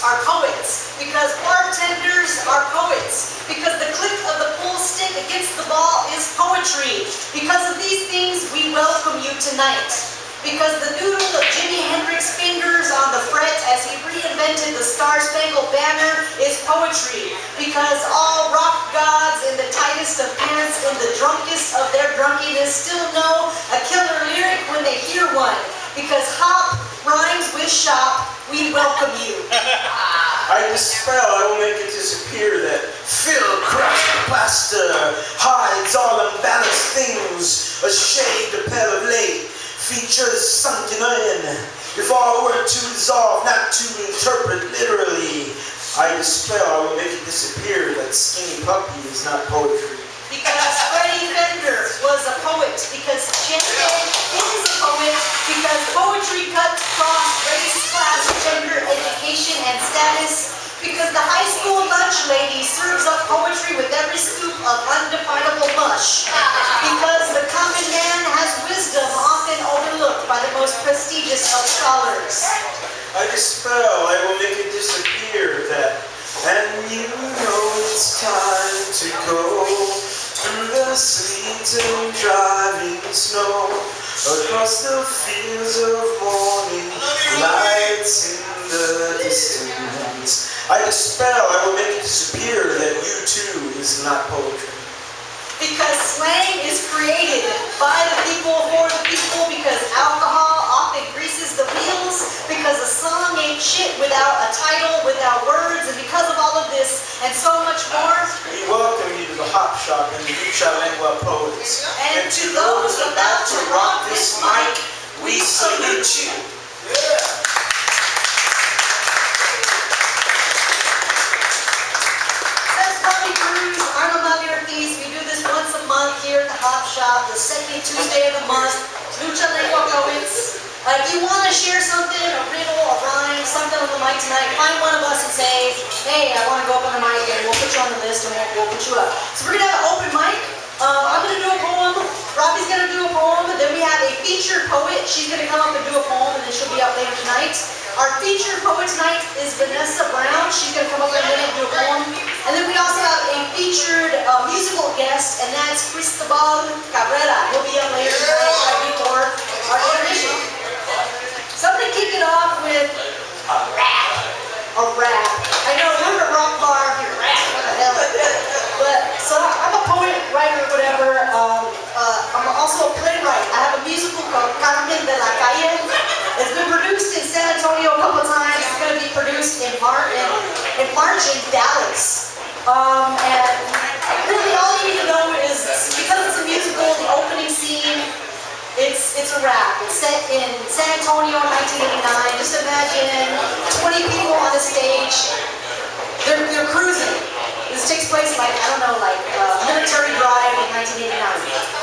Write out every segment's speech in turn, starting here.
are poets, because bartenders are poets, because the click of the pool stick against the ball is poetry. Because of these things, we welcome you tonight. Because the noodle of Jimi Hendrix's fingers on the fret as he reinvented the Star-Spangled Banner is poetry. Because all rock gods in the tightest of pants in the drunkest of their drunkiness still know a killer lyric when they hear one. Because hop rhymes with shop, we welcome you. I dispel, I will make it disappear that fill crushed plaster hides all unbalanced things, a shade, a pale of late, features sunken in. If all were to resolve, not to interpret literally, I dispel, I will make it disappear that skinny puppy is not poetry. Because Freddie Fender was a poet, because Jen is a poet, because poetry cuts across race, class, gender, education, and status, because the high school lunch lady serves up poetry with every scoop of undefinable mush, because the common man has wisdom often overlooked by the most prestigious of scholars. I dispel, I will make it disappear that, and you know it's time to go through the sleet and driving snow, across the fields of morning, lights in the distance. I dispel, I will make it disappear that you too is not poetry. Because slang is created by the people for the people, because alcohol often greases the wheels, because a song ain't shit without a title, without words, and because of all of this and so much more, we welcome you to the hop shop and the Lucha Lengua poets. And to those about to rock this mic, we salute you. Yeah. We do this once a month here at the Hop Shop, the second Tuesday of the month. Lucha Lengua poets. If you want to share something, a riddle, a rhyme, something on the mic tonight, find one of us and say, hey, I want to go up on the mic, and we'll put you on the list and we'll put you up. So we're going to have an open mic. I'm going to do a poem. Robbie's going to do a poem. Then we have a featured poet. She's going to come up and do a poem, and then she'll be up later tonight. Our featured poet tonight is Vanessa Brown. She's going to come up in a minute and do a poem. And then we also have a featured musical guest, and that's Cristobal C. He'll be up later tonight, right before our intermission. So I'm going to kick it off with a rap. A rap. I know, remember Rock Bar, you rap, what the hell. But, so I'm a poet, writer, whatever. I'm also a playwright. I have a musical called Carmen de la Calle. It's been produced in San Antonio a couple of times. It's going to be produced in March in Dallas. And really all you need to know is, because it's a musical, the opening scene, it's a rap. It's set in San Antonio in 1989. Just imagine 20 people on the stage. They're cruising. This takes place like, I don't know, like Military Drive in 1989.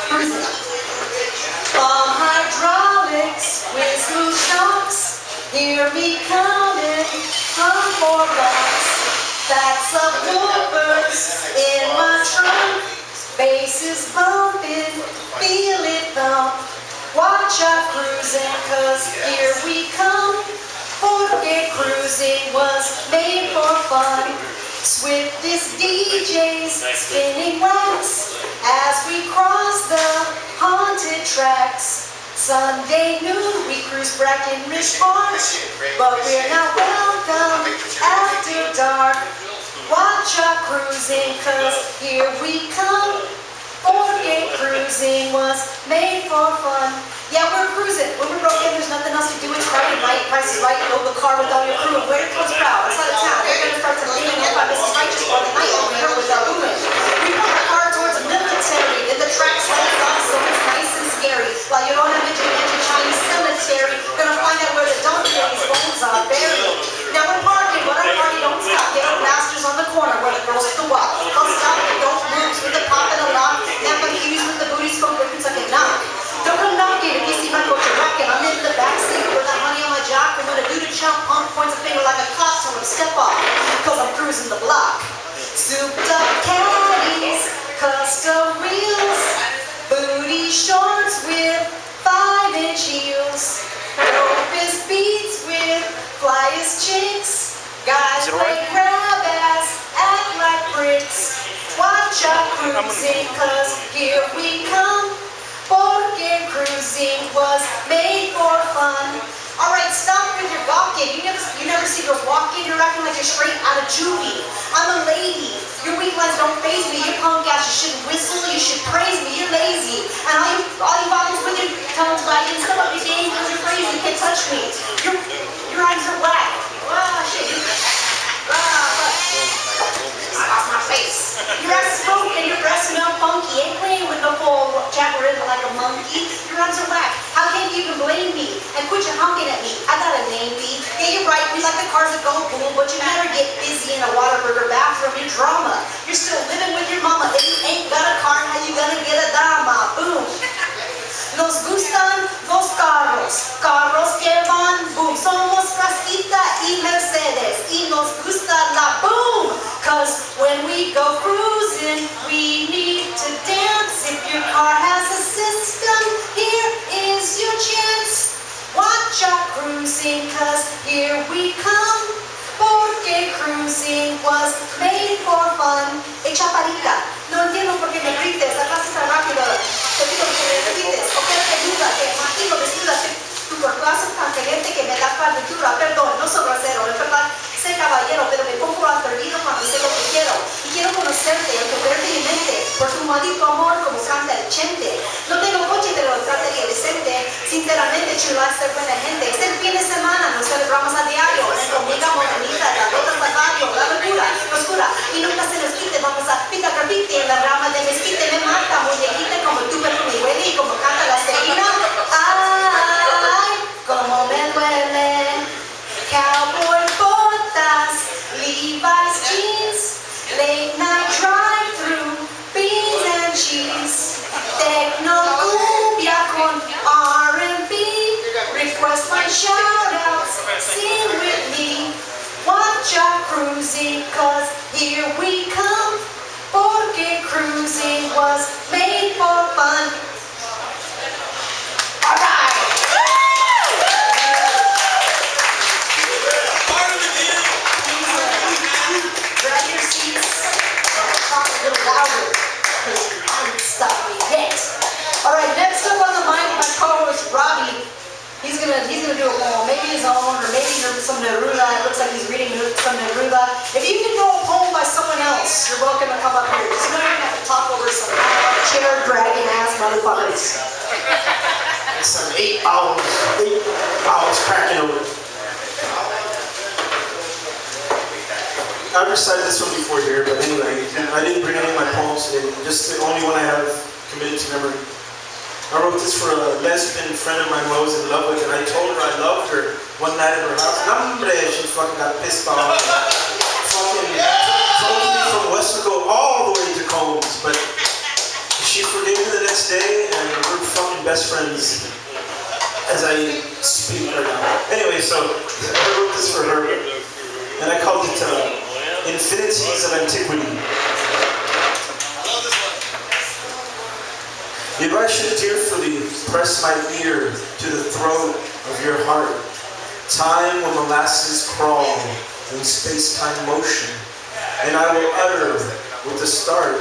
Cruising. Hydraulics with smooth shocks. Hear me coming from 4 blocks. That's subwoofers in my trunk. Bass is bumping, feel it thump. Watch out cruising, cause here we come. Porque cruising was made for fun. Swiftest DJs spinning wax as we cross the haunted tracks. Sunday noon, we cruise Breckenridge Park, but we're not welcome after dark. Watch our cruising, cause here we come. Porque cruising was made for fun. Yeah, we're cruising. When we're broken, there's nothing else to do. It's right and right. Price is right. Load the car with all your crew. Where comes proud? It's out of town. We're going to start to lean in by Mrs. Righteous or the night over with our women. We run the car towards the military. Then the track slides off, so it's nice and scary. While you're on a vigilante Chinese cemetery, gonna find out where the donkey lady's bones are buried. Now we're parking, but our party don't stop. Get our masters on the corner where the girls to walk. Don't stop and don't move with the pop and the lock. Now confused with the booty scope, ripping like a knock. Don't come knocking if you see my coach rocking. I'm in the backseat with that honey on my jock. And when a dude chump pump points a finger like a clock, tell him step off, cause I'm cruising the block. Souped up caddies, custom wheels, booty shorts with 5-inch heels, dopest beats with flyest chicks, guys play grab ass, act like bricks. Watch out cruising, cause here we come. Porque cruising was made for fun. Alright, stop with your gawking. You never see girls walking. You're acting like you're straight out of juvie. I'm a lady. Your weak lines don't faze me. You're punk ass. You shouldn't whistle. You should praise me. You're lazy. And all you volumes with your tongues wagging. Step up your game because you're crazy. You can't touch me. Your rhymes are whack. Ah, shit. I lost my face. Your ass is broken. Your breath smell funky. Ain't playing with no full jabberilla like a monkey. Your rhymes are whack. How can you even blame me? And quit your honking at me. I got a name, B. Yeah, you're right. We like the cars that go boom, but you never get busy in a Whataburger bathroom. You're drama. You're still living with your mama. If you ain't got a car, how you gonna get a dama? Boom. Nos gustan los carros. Carros que van boom. Somos Rastita y Mercedes. Y nos gusta la boom. Cause when we go cruising, we need to dance. If your car has a system, here is your chance. Watch out cruising, cause here we come. Porque cruising was made for fun. Hey, chaparita, no entiendo por qué me grites. La clase está rápido. Te pido que me repites. O que te ayuda, te imagino desnuda. Tu cuerpazo tan caliente que me da calentura. Perdón, no soy grosero, es verdad. Sé caballero, pero me pongo atrevido cuando sé lo que quiero. Y quiero conocerte, aunque verte mi mente, por tu maldito amor como canta el chente. No tengo coche, pero trataría decente. Sinceramente, chula, ser buena gente. Este fin de semana nos celebramos a diario. En comida morenita, la gota barrio, la locura, la oscura. Y nunca se nos quite, vamos a picar graffiti en la rama de mezquite. Me mata, muñequita, como tu perfume huele y como canta la serina. Ay, como me duele. Cowboy botas, Levi's jeans, late night drive-thru, beans and cheese, techno cumbia con R&B, request my shout-outs, sing with me, watch out cruising, cause here we come, porque cruising was made for fun. Alright! Grab your seats, talk a little louder, because I'm stuffy yet. Alright, next up on the mic, my co-host Robbie. He's gonna do a poem, maybe his own, or maybe some Neruda. It looks like he's reading some Neruda. If you can know a poem by someone else, you're welcome to come up here. Just know you're gonna have to talk over some chair-dragging ass motherfuckers. Some 8 hours cracking over. I've recited this one before here, but anyway, I didn't bring any of my poems today, just the only one I have committed to memory. I wrote this for a lesbian friend of mine who I was in love with, and I told her I loved her one night at her house. Nambre, she fucking got pissed off. Fucking drove me from Westfield all the way to Combs, but she forgave me the next day, and we're fucking best friends as I speak right now. Anyway, so I wrote this for her, and I called it Infinities of Antiquity. If I should tearfully press my ear to the throat of your heart, time when molasses crawl in space-time motion, and I will utter with the start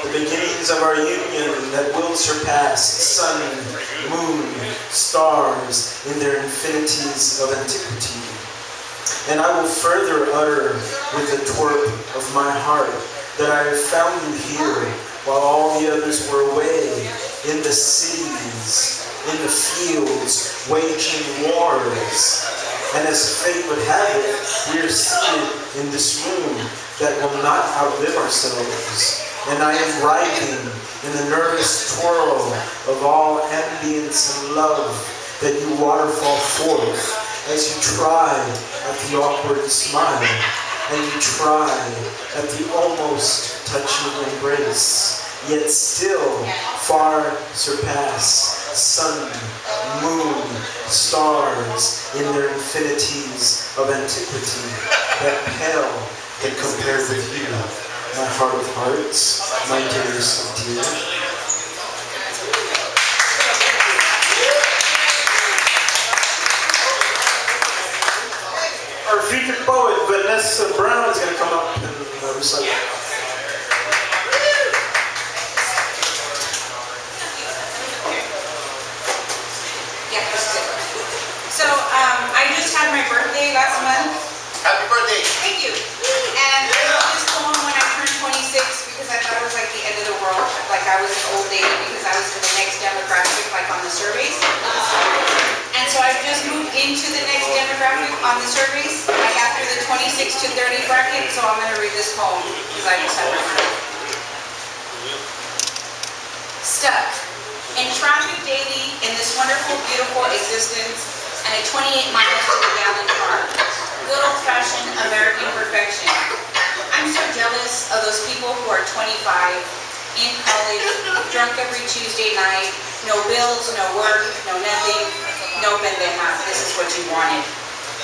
the beginnings of our union that will surpass sun, moon, stars in their infinities of antiquity. And I will further utter with the twerp of my heart that I have found you here while all the others were away in the cities, in the fields, waging wars. And as fate would have it, we are seated in this room that will not outlive ourselves. And I am writhing in the nervous twirl of all ambience and love that you waterfall forth as you try at the awkward smile, and you try at the almost touching embrace, yet still far surpass sun, moon, stars in their infinities of antiquity that pale when compared with you, my heart of hearts, my dearest of dear. Our future poet, Vanessa Vanessa Brown is going to come up and recite. So, I just had my birthday last month. Happy birthday! Thank you. And I wrote this poem when I turned 26 because I thought it was like the end of the world. Like I was an old lady because I was in the next demographic, like on the surveys. And so I just moved into the next demographic on the surveys, like after the 26 to 30 bracket. So I'm going to read this poem because I just had my birthday. Stuck in traffic daily in this wonderful, beautiful existence. And a 28 miles to the gallon car. Good old-fashioned American perfection. I'm so jealous of those people who are 25, in college, drunk every Tuesday night, no bills, no work, no nothing, no pendeja. This is what you wanted.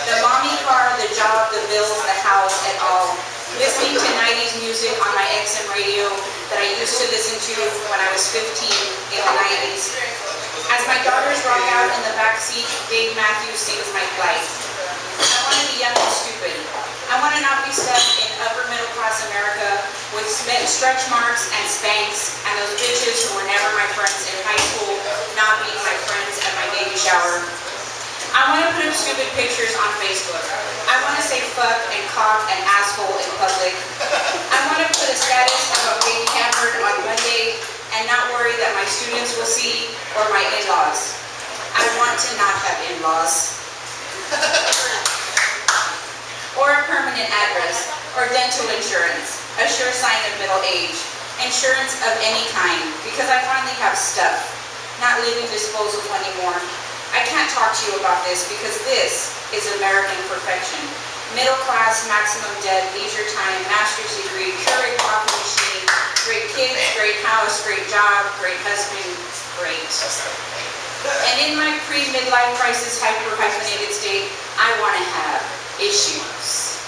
The mommy car, the job, the bills, the house, and all. Listening to 90s music on my XM radio that I used to listen to when I was 15 in the 90s. As my daughters rock out in the backseat, Dave Matthews sings my plight. I want to be young and stupid. I want to not be stuck in upper middle class America with stretch marks and Spanx and those bitches who were never my friends in high school, not being my friends at my baby shower. I want to put up stupid pictures on Facebook. I want to say fuck and cock and asshole in public. I want to put a status of a being hammered on Monday and not worry that my students will see or my in-laws. I want to not have in-laws. Or a permanent address, or dental insurance, a sure sign of middle age. Insurance of any kind, because I finally have stuff, not living disposable anymore. I can't talk to you about this because this is American perfection. Middle class, maximum debt, leisure time, master's degree, Keurig coffee machine, great kids, great house, great job, great husband, great. And in my pre-midlife crisis hyper-hyphenated state, I want to have issues.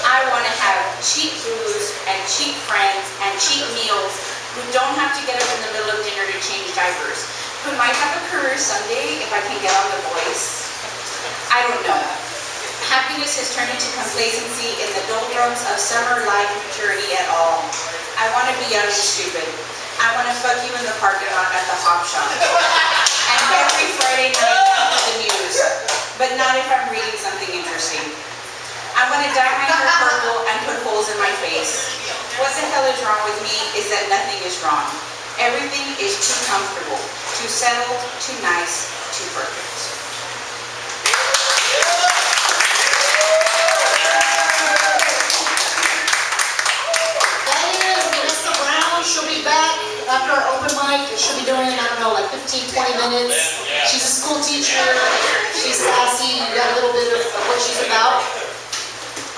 I want to have cheap booze and cheap friends and cheap meals who don't have to get up in the middle of dinner to change diapers, who might have a career someday if I can get on The Voice. I don't know. Happiness has turned into complacency in the doldrums of summer life maturity at all. I want to be young and stupid. I want to fuck you in the parking lot at the hop shop. And every Friday night after the news. But not if I'm reading something interesting. I want to dye my hair purple and put holes in my face. What the hell is wrong with me is that nothing is wrong. Everything is too comfortable, too settled, too nice, too perfect. She'll be back after our open mic. She'll be doing, I don't know, like 15, 20 minutes. She's a school teacher. She's sassy. You got a little bit of what she's about.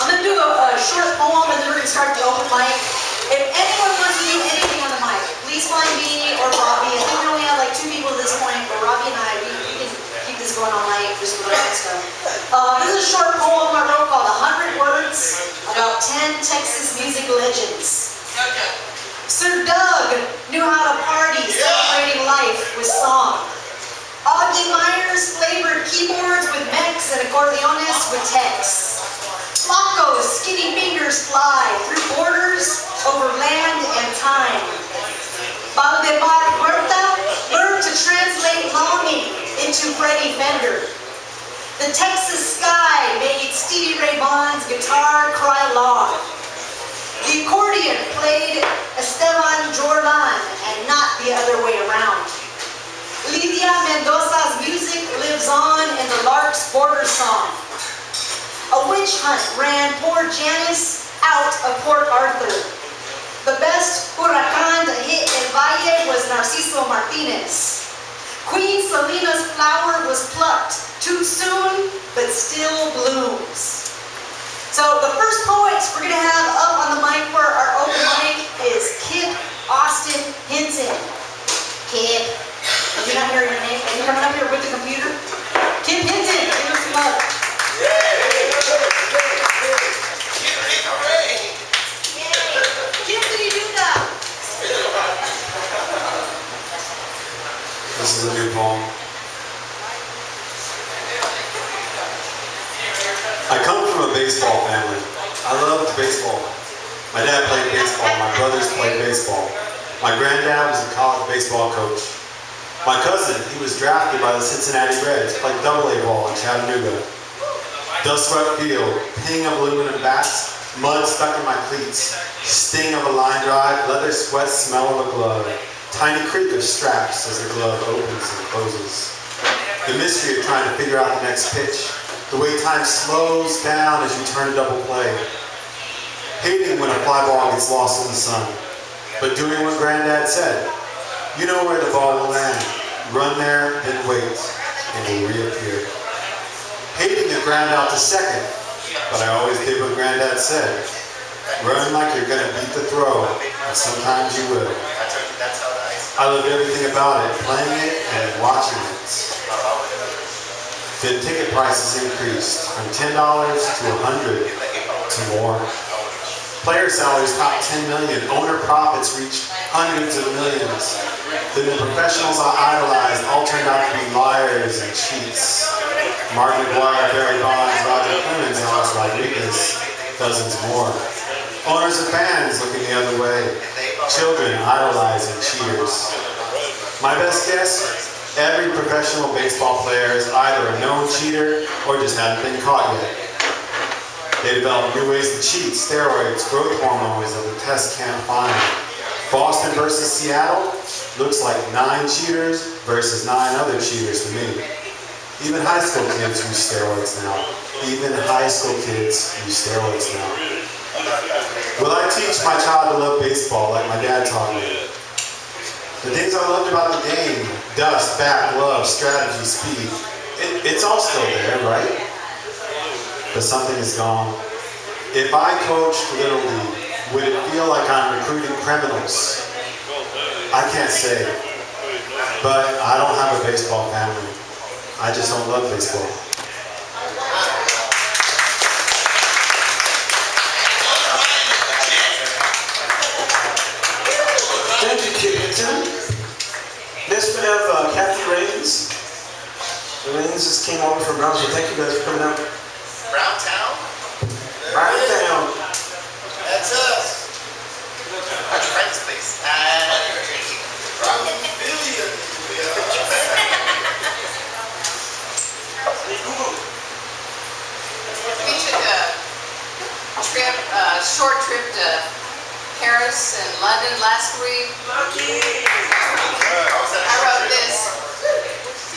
I'm going to do a short poem and then we're going to start the open mic. If anyone wants to do anything on the mic, please find me or Robbie. I think we only have like 2 people at this point, but Robbie and I, we can keep this going all night just with that stuff. This is a short poem I wrote called 100 Words about 10 Texas music legends. Sir Doug knew how to party, celebrating life with song. Augie Myers flavored keyboards with mechs and accordeones with text. Flacco's skinny fingers fly through borders, over land and time. Valdemar Huerta learned to translate longing into Freddie Fender. The Texas sky made Stevie Ray Vaughan's guitar cry long. The accordion played Esteban Jordan and not the other way around. Lydia Mendoza's music lives on in the lark's border song. A witch hunt ran poor Janice out of Port Arthur. The best huracán to hit El Valle was Narciso Martinez. Queen Selena's flower was plucked too soon, but still blooms. So the first poets we're going to have up on the mic for our open mic is Kip Austin Hinton. Kip, did you not hear your name? Are you coming up here with the computer? Kip Hinton, give us some love. Kip, did he do that? This is a new poem. I come from a baseball family. I baseball. My dad played baseball. My brothers played baseball. My granddad was a college baseball coach. My cousin, he was drafted by the Cincinnati Reds, played double-A ball in Chattanooga. Dust-swept field, ping of aluminum bats, mud stuck in my cleats, sting of a line drive, leather sweat, smell of a glove, tiny creak of straps as the glove opens and closes. The mystery of trying to figure out the next pitch, the way time slows down as you turn a double play. Hating when a fly ball gets lost in the sun, but doing what Granddad said. You know where the ball will land. Run there, then wait, and it will reappear. Hating to ground out to second, but I always did what Granddad said. Run like you're gonna beat the throw, and sometimes you will. I loved everything about it, playing it and watching it. Then ticket prices increased from $10 to $100 to more. Player salaries topped $10 million. Owner profits reached hundreds of millions. Then the professionals I idolized all turned out to be liars and cheats. Mark McGuire, Barry Bonds, Roger Clemens, Alex Rodriguez, dozens more. Owners and fans looking the other way. Children idolizing cheaters. My best guess? Every professional baseball player is either a known cheater or just haven't been caught yet. They develop new ways to cheat, steroids, growth hormones that the test can't find. Boston versus Seattle looks like 9 cheaters versus 9 other cheaters to me. Even high school kids use steroids now. Even high school kids use steroids now. Will I teach my child to love baseball like my dad taught me? The things I loved about the game, dust, bat, glove, strategy, speed, it's all still there, right? But something is gone. If I coached Little League, would it feel like I'm recruiting criminals? I can't say. But I don't have a baseball family. I just don't love baseball. Thank you, Kipton. Next we have Kathy Rains. Rains just came over from Brownsville. Thank you guys for coming out. Browntown? Browntown. That's us. Our friend's place. We took a short trip to Paris and London last week. I wrote this.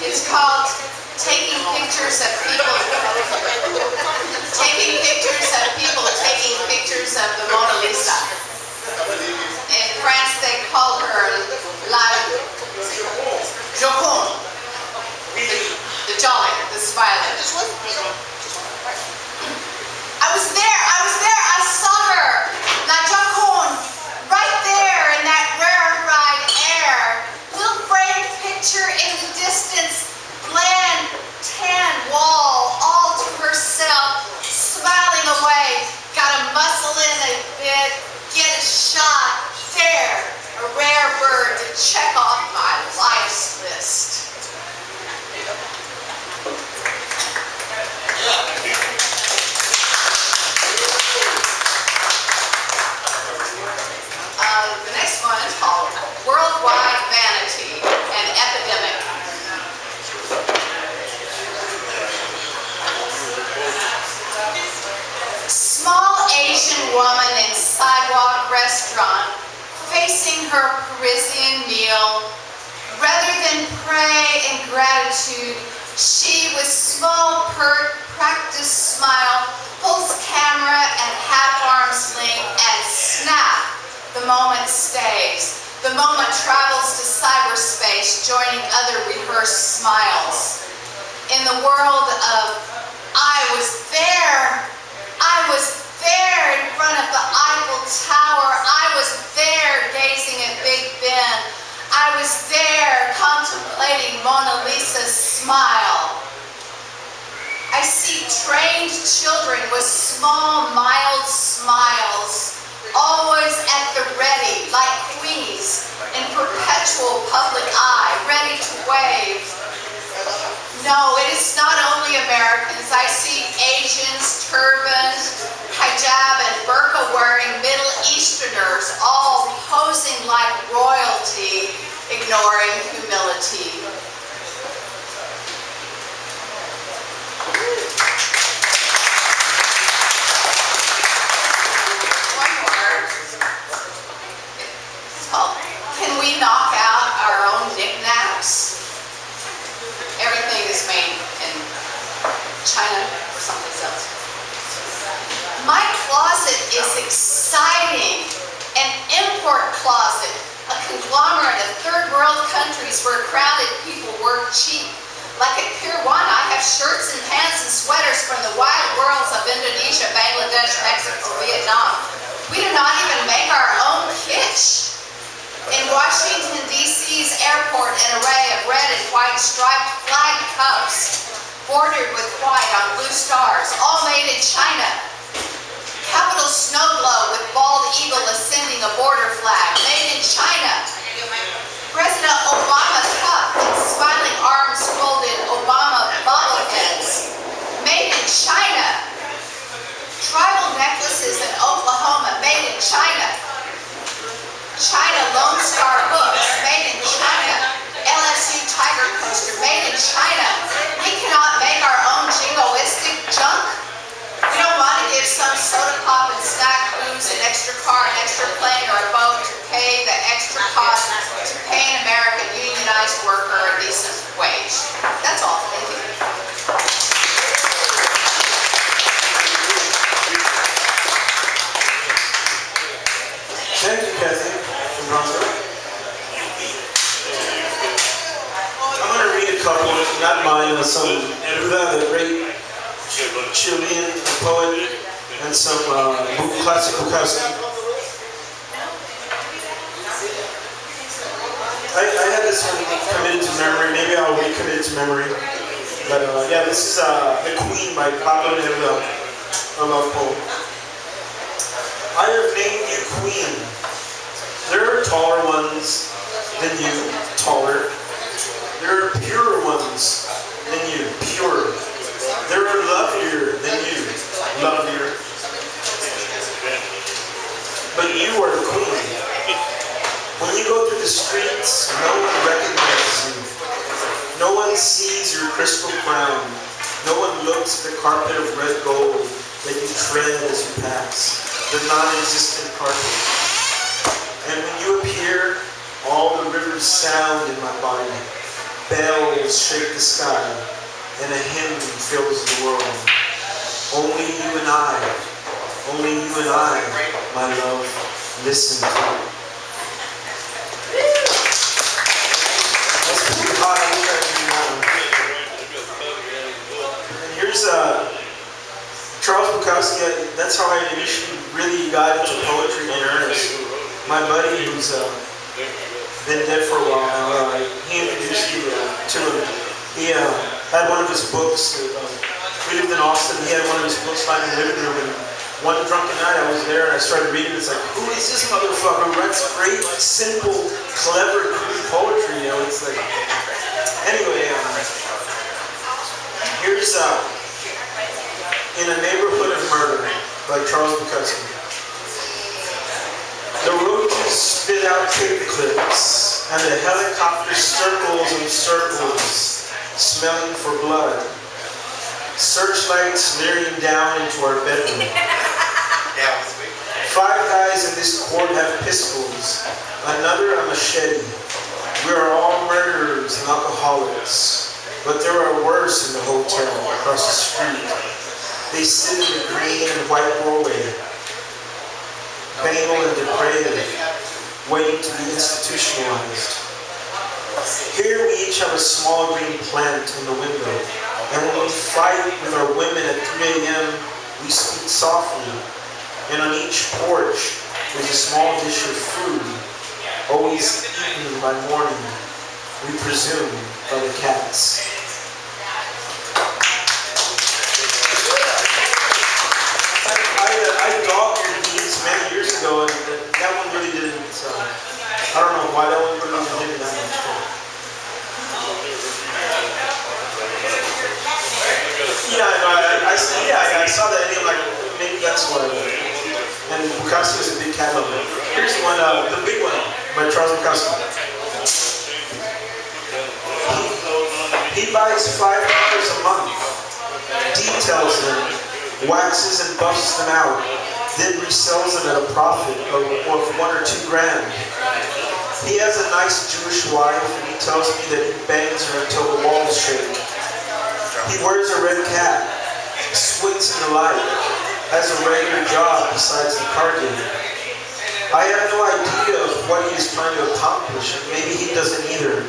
It's called Taking Pictures of People Taking Pictures of the Mona Lisa. In France they called her La Joconde, the jolly, the smiling. I was there, I saw her, La Joconde, right there in that rarefied air. Little framed picture in the distance, bland tan wall, all to herself, smiling away. Gotta muscle in a bit, get a shot, there, a rare bird to check off my life's list. The next one is called Worldwide Vanity and Epidemic. Small Asian woman in sidewalk restaurant facing her Parisian meal. Rather than pray in gratitude, she with small pert practiced smile pulls camera at half arm's length and snap. The moment stays. The moment travels to cyberspace, joining other rehearsed smiles. In the world of I was there in front of the Eiffel Tower. I was there gazing at Big Ben. I was there contemplating Mona Lisa's smile. I see trained children with small, mild smiles, always at the ready, like queens, in perpetual public eye, ready to wave. No, it is not only Americans. I see Asians, turbans, hijab and burqa ignoring humility. One more. So, can we knock out our own knickknacks? Everything is made in China or someplace else. My closet is exciting. An import closet, a conglomerate of third world countries where crowded people work cheap. Like at Pier 1, I have shirts and pants and sweaters from the wide worlds of Indonesia, Bangladesh, Mexico, Vietnam. We do not even make our own kitsch. In Washington, D.C.'s airport, an array of red and white striped flag cups bordered with white on blue stars, all made in China. Capitol snow globe with bald eagle ascending a border flag, made in China. President Obama's cup and smiling arms folded Obama bobbleheads, made in China. Tribal necklaces in Oklahoma, made in China. China Lone Star books, made in China. LSU Tiger coaster, made in China. We cannot make our own jingoistic junk. We don't want to give some soda pop and snack booze, an extra car, an extra plane, or a boat to pay the extra cost to pay an American unionized worker a decent wage. That's all. Thank you. Thank you, Kathy, from Brunswick. I'm going to read a couple, not mine, but some Neruda, the great Chilean poet, and some classic Bukowski. I had this one committed to memory. Maybe I'll recommit it to memory. But yeah, this is The Queen by Pablo Neruda, a love poem. I have named you Queen. There are taller ones than you, taller. There are purer ones than you, pure. There are lovelier than you, lovelier. But you are the queen. When you go through the streets, no one recognizes you. No one sees your crystal crown. No one looks at the carpet of red gold that you tread as you pass, the non-existent carpet. And when you appear, all the rivers sound in my body. Bells shake the sky. And a hymn fills the world. Only you and I, my love, listen to. That's pretty hot. I wish I could do that one. And here's Charles Bukowski. That's how I initially really got into poetry in earnest. My buddy, who's been dead for a while now, he introduced me to him. He had one of his books. We lived in Austin. He had one of his books lying in the living room. And one drunken night I was there and I started reading. It's like, who is this motherfucker who writes great, simple, clever, crude poetry? You know, it's like. Anyway, here's In a Neighborhood of Murder by Charles Bukowski. The roaches spit out paper clips, and the helicopter circles and circles, smelling for blood. Searchlights leering down into our bedroom. 5 guys in this court have pistols, another a machete. We are all murderers and alcoholics, but there are worse in the hotel across the street. They sit in the green and white doorway, banal and depraved, waiting to be institutionalized. Here we each have a small green plant in the window, and when we fight with our women at 3 a.m., we speak softly, and on each porch there's a small dish of food, always eaten by morning, we presume, by the cats. I dog-eared these many years ago, and that one really didn't, I don't know why that one really didn't that much. I saw that and I'm like, maybe that's what I want. And Bukowski was a big cat lover. Here's one, the big one, by Charles Bukowski. He buys $5 a month, details them, waxes and buffs them out, then resells them at a profit of $1 or $2 grand. He has a nice Jewish wife, and he tells me that he bangs her until the walls shake. He wears a red cap, squints in the light, has a regular job besides the car game. I have no idea of what he is trying to accomplish, and maybe he doesn't either.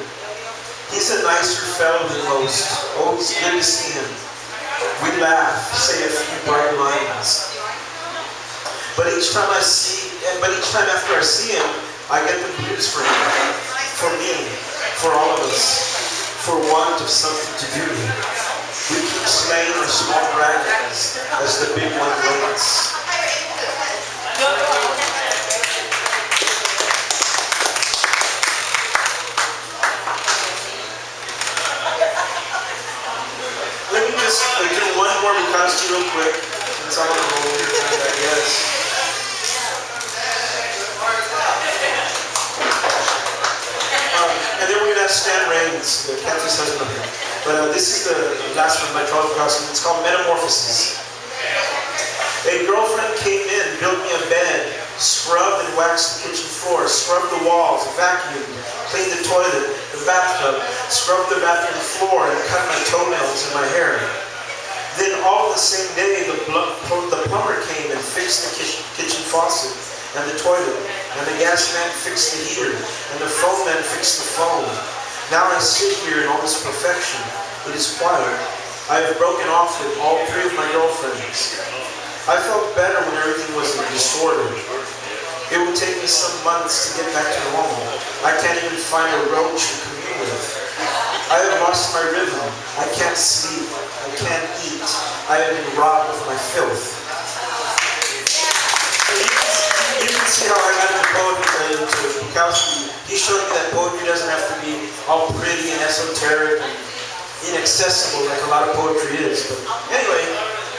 He's a nicer fellow than most. Oh, it's good to see him. We laugh, say a few bright lines. But each time after I see him, I get the blues for him, for me, for all of us, for want of something to do. We keep slaying our small dragons as the big one waits. Let me just do one more because real quick, since I'm on a roll here tonight, I guess. And then we're going to have Stan Raines, Kathy's husband here. But this is the last one of my 12 costume. It's called Metamorphosis. A girlfriend came in, built me a bed, scrubbed and waxed the kitchen floor, scrubbed the walls, vacuumed, cleaned the toilet, the bathtub, scrubbed the bathroom floor, and cut my toenails and my hair. Then all the same day, the plumber came and fixed the kitchen faucet, and the toilet, and the gas man fixed the heater, and the phone man fixed the phone. Now I sit here in all this perfection. It is quiet. I have broken off with all 3 of my girlfriends. I felt better when everything was in disorder. It will take me some months to get back to normal. I can't even find a roach to commune with. I have lost my rhythm. I can't sleep. I can't eat. I have been robbed of my filth. You can see how I got into poetry, into Bukowski. He showed me that poetry doesn't have to be all pretty and esoteric and inaccessible like a lot of poetry is. But anyway,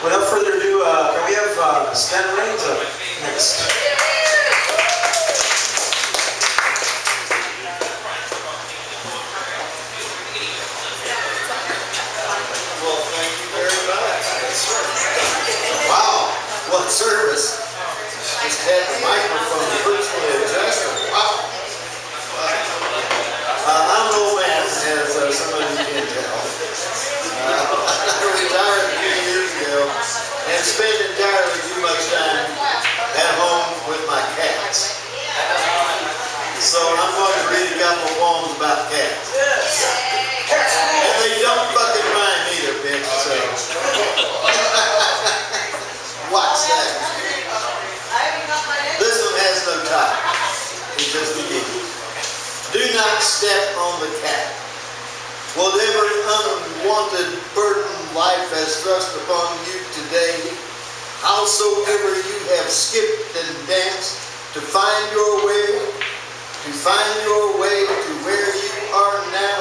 without further ado, can we have Stan Raines up next? Well, thank you very much. Wow, what service. Just had the microphone virtually adjusted. Wow. I'm an old man, as some of you can tell. I retired a few years ago and spent entirely too much time at home with my cats. So I'm going to read a couple of poems about cats. And they don't fucking rhyme either, bitch, so. Watch that. This one has no top. It's just a game. Do not step on the cat. Whatever unwanted burden life has thrust upon you today, howsoever you have skipped and danced to find your way to where you are now,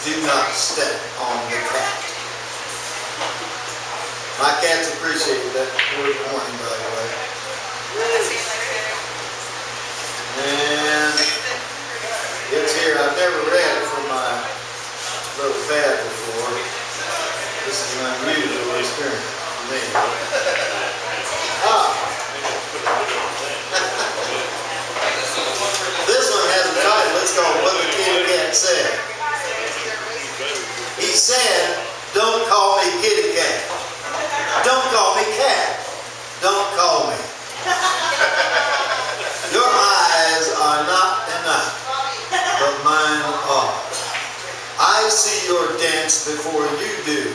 do not step on the cat. My cats appreciate that word warning, by the way. And it's here. I've never read it from my little pad before. This is an unusual experience for me. This one has a title. It's called What the Kitty Cat Said. He said, don't call me kitty cat. Don't call me cat. Don't call me. Your eyes are not enough, but mine are. I see your dance before you do,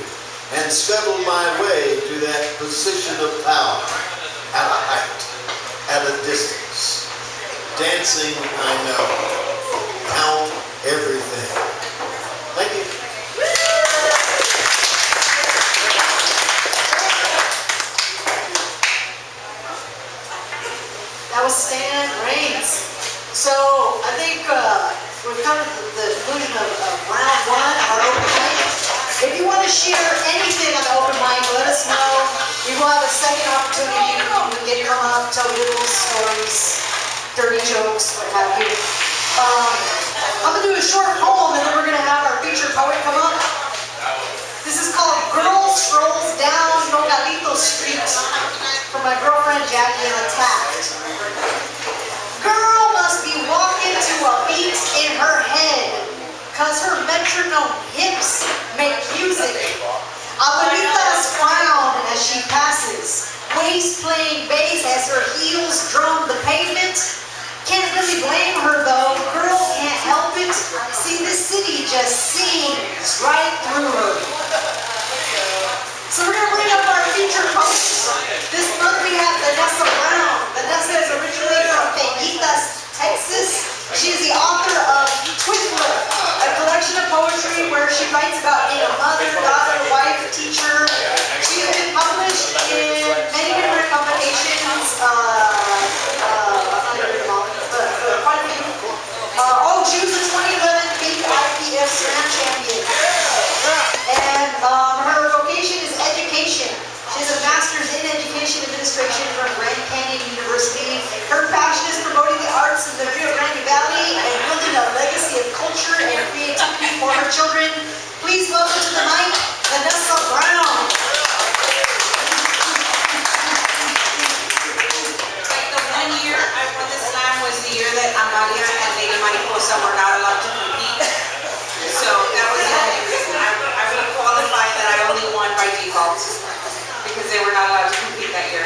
and scuttle my way to that position of power, at a height, at a distance. Dancing, I know. Count everything. Thank you. That was Stan Raines. So I think we've covered the conclusion of round 1 of our open mic. If you want to share anything on the open mic, let us know. We will have a second opportunity. You can get come up, tell little stories, dirty jokes, what have you. I'm going to do a short poem, and then we're going to have our featured poet come up. street for my girlfriend Jackie on Taft. Girl must be walking to a beat in her head, cause her metronome hips make music. Abuelita's frown as she passes, waist playing bass as her heels drum the pavement. Can't really blame her though, girl can't help it. See, this city just sings right through her. So we're gonna bring up our featured host. This month we have Vanessa Brown. Vanessa is originally from Peguitas, Texas. She is the author of Twiddler, a collection of poetry where she writes about being a mother, daughter, wife, teacher. She has been published in many different publications. Quite a few. She was a 2011 Big IPF Slam champion. And her vocation is education. She has a master's in education administration from Grand Canyon University. Her passion is promoting the arts in the Rio Grande Valley and building a legacy of culture and creativity for her children. Please welcome to the mic, Vanessa Brown. Like the 1 year I won the slam was the year that Amalia and Lady Mariposa were not allowed to compete. So that was the only reason. I would qualify that I only won by default because they were not allowed to compete that year.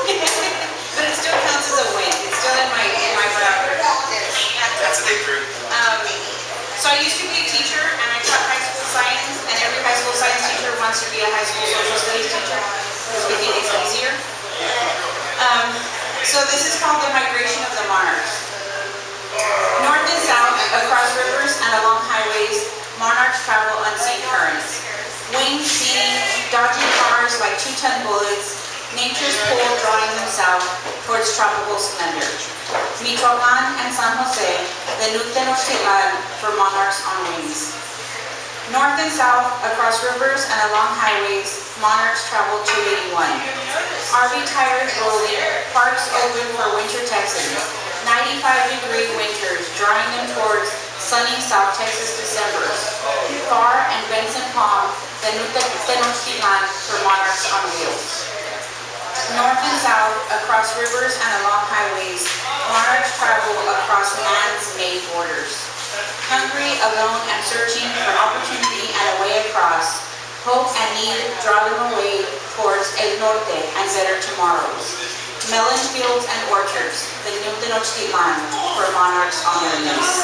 But it still counts as a win. It's still in my record. That's a victory. So I used to be a teacher and I taught high school science, and every high school science teacher wants to be a high school social studies teacher because we think it's easier. So this is called the migration of the monarchs. North and south, across rivers and along highways, monarchs travel unseen currents. Wings beating, dodging cars like 2-ton bullets, nature's pull drawing them south towards tropical splendor. Michoacán and San Jose, the New Tenochtitlan for monarchs on wings. North and south, across rivers and along highways, monarchs travel 281. RV tires rolling, parks open for winter Texans. 95-degree winters, drawing them towards sunny South Texas Decembers. Far and Benson Palm, the New Tenochtitlan for monarchs on wheels. North and south, across rivers and along highways, monarchs travel across man's-made borders. Hungry, alone, and searching for opportunity and a way across, hope and need draw them away towards El Norte and better tomorrows. Melon fields and orchards, the New Tenochtitlan for monarchs on their knees.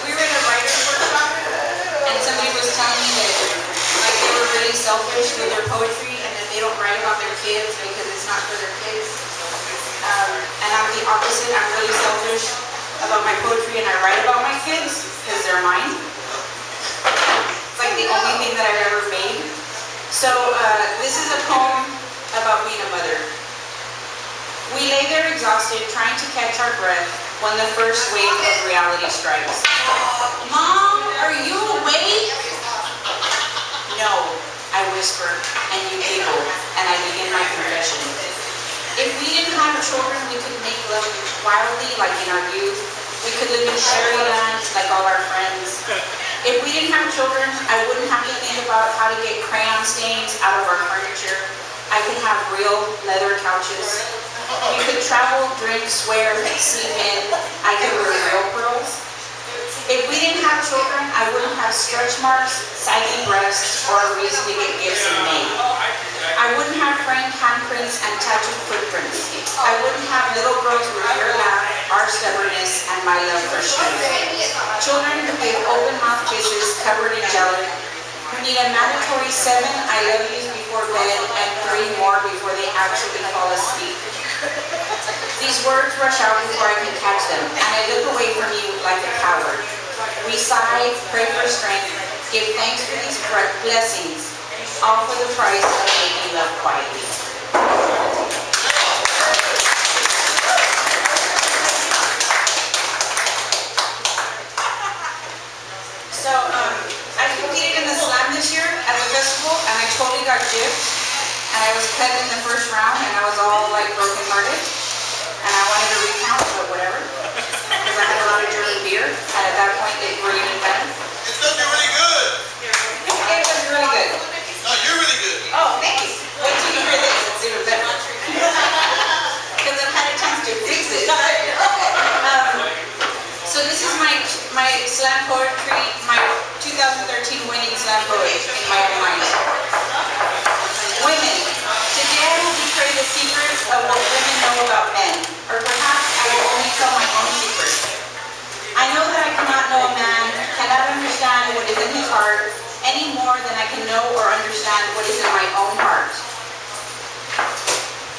We were in a writer's workshop, and somebody was telling me that like they were really selfish with their poetry and that they don't write about their kids because it's not for their kids. And I'm the opposite. I'm really selfish about my poetry and I write about my kids because they're mine. It's like the only thing that I've ever made. So this is a poem about being a mother. We lay there exhausted, trying to catch our breath when the first wave of reality strikes. Mom, are you awake? No, I whisper, and you giggle, and I begin my confession. If we didn't have children, we could make love wildly like in our youth. We could live in Sherryland like all our friends. If we didn't have children, I wouldn't have to think about how to get crayon stains out of our furniture. I could have real leather couches. We could travel, drink, swear, sleep in. I could wear real pearls. If we didn't have children, I wouldn't have stretch marks, saggy breasts, or a reason to get gifts in May. I wouldn't have framed handprints and tattooed footprints. I wouldn't have little girls with your laugh, our stubbornness, and my love for strength. Children who give open mouth kisses covered in gelatin, who need a mandatory 7 I love yous before bed and 3 more before they actually fall asleep. These words rush out before I can catch them, and I look away from you like a coward. We sigh, pray for strength, give thanks for these blessings, all for the price of making love quietly. So, I competed in the slam this year at the festival, and I totally got gypped, and I was cut in the first round, and I was all like brokenhearted, and I wanted to recount, but whatever. because I had a lot of German beer, and at that point it really didn't matter. It's gonna be really good. It was really good. No, you're really good. Oh, thank you. Wait till you hear this, it's even better. Because I've had a chance to fix it. So this is my slam poetry, my 2013 winning slam poetry in my own mind. Women. Today I will betray the secrets of what women know about men, or perhaps I will only tell my own secrets. I know that I cannot know a man, cannot understand what is in his heart, any more than I can know or understand what is in my own heart.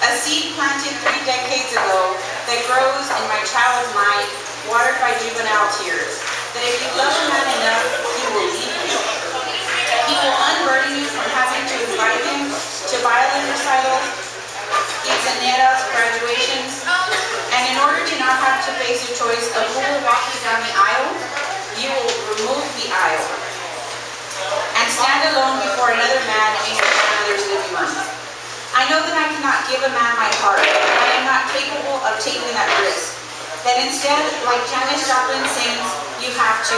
A seed planted 3 decades ago that grows in my child's mind, watered by juvenile tears, that if you love a man enough, he will leave you. He will unburden you from having to invite him to violin recitals, quinceañeras, graduations, and in order to not have to face a choice of who will walk you down the aisle, you will remove the aisle and stand alone before another man in another's living room. I know that I cannot give a man my heart. I am not capable of taking that risk. That instead, like Janis Joplin sings, you have to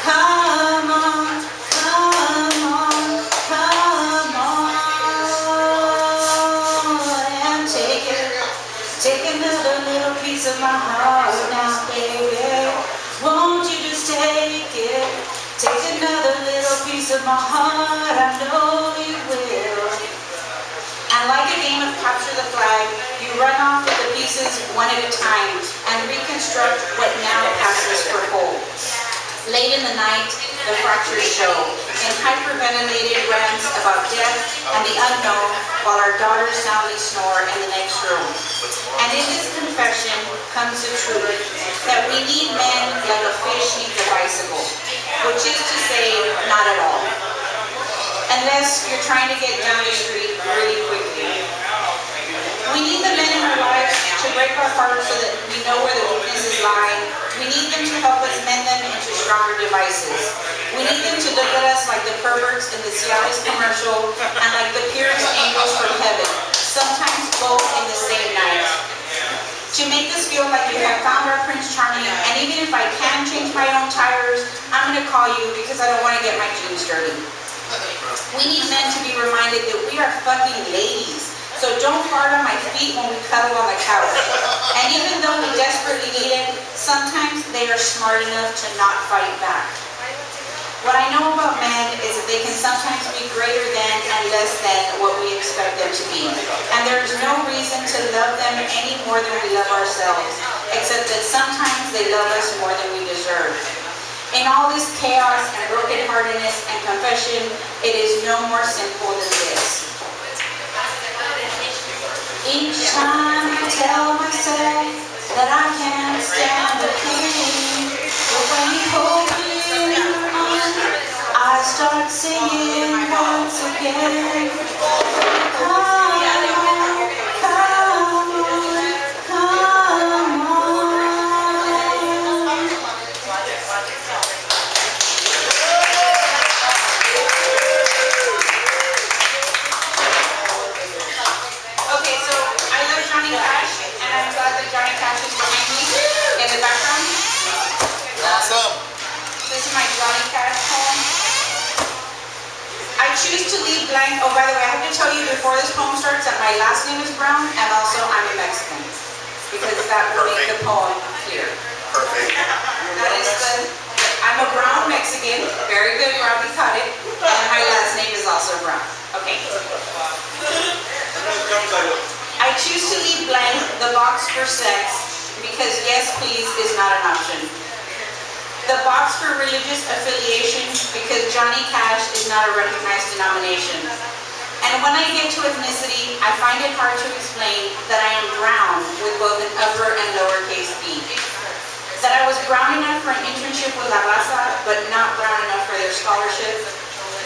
come on, come on, come on, and take it. Take another little piece of my heart now, baby. Won't you just take it? Take another little piece of my heart, I know you will. And like a game of capture the flag, you run off with the pieces one at a time and reconstruct what now passes for whole. Late in the night, the fractures show in hyperventilated rants about death and the unknown while our daughters soundly snore in the next room. And in this confession comes the truth that we need men like a fish needs a bicycle, which is to say, not at all. Unless you're trying to get down the street really quickly. We need the men in our lives to break our hearts so that we know where the weaknesses lie. We need them to help us mend them into stronger devices. We need them to look at us like the perverts in the Cialis commercial and like the purest angels from heaven, sometimes both in the same night. To make us feel like we have found our Prince Charming, and even if I can change my own tires, I'm going to call you because I don't want to get my jeans dirty. We need men to be reminded that we are fucking ladies. So don't fart on my feet when we cuddle on the couch. And even though we desperately need it, sometimes they are smart enough to not fight back. What I know about men is that they can sometimes be greater than and less than what we expect them to be. And there is no reason to love them any more than we love ourselves, except that sometimes they love us more than we deserve. In all this chaos and brokenheartedness and confession, it is no more simple than this. Each time I tell myself that I can't stand the pain, but when you hold me in your arms, I start singing once again. Come on, come on, come on. Okay, so I love Johnny Cash, and I'm glad that Johnny Cash is behind me in the background. Awesome. This is my Johnny Cash poem. I choose to leave blank. Oh, by the way, I have to tell you before this poem starts that my last name is Brown, and also I'm a Mexican, because that will make the poem clear. Perfect. That is I'm a brown Mexican. Very good, Robbie caught it. And my last name is also Brown. Okay. I choose to leave blank the box for sex because yes, please is not an option. The box for religious affiliation because Johnny Cash is not a recognized denomination. And when I get to ethnicity, I find it hard to explain that I am brown with both an upper and lowercase b. That I was brown enough for an internship with La Raza, but not brown enough for their scholarship.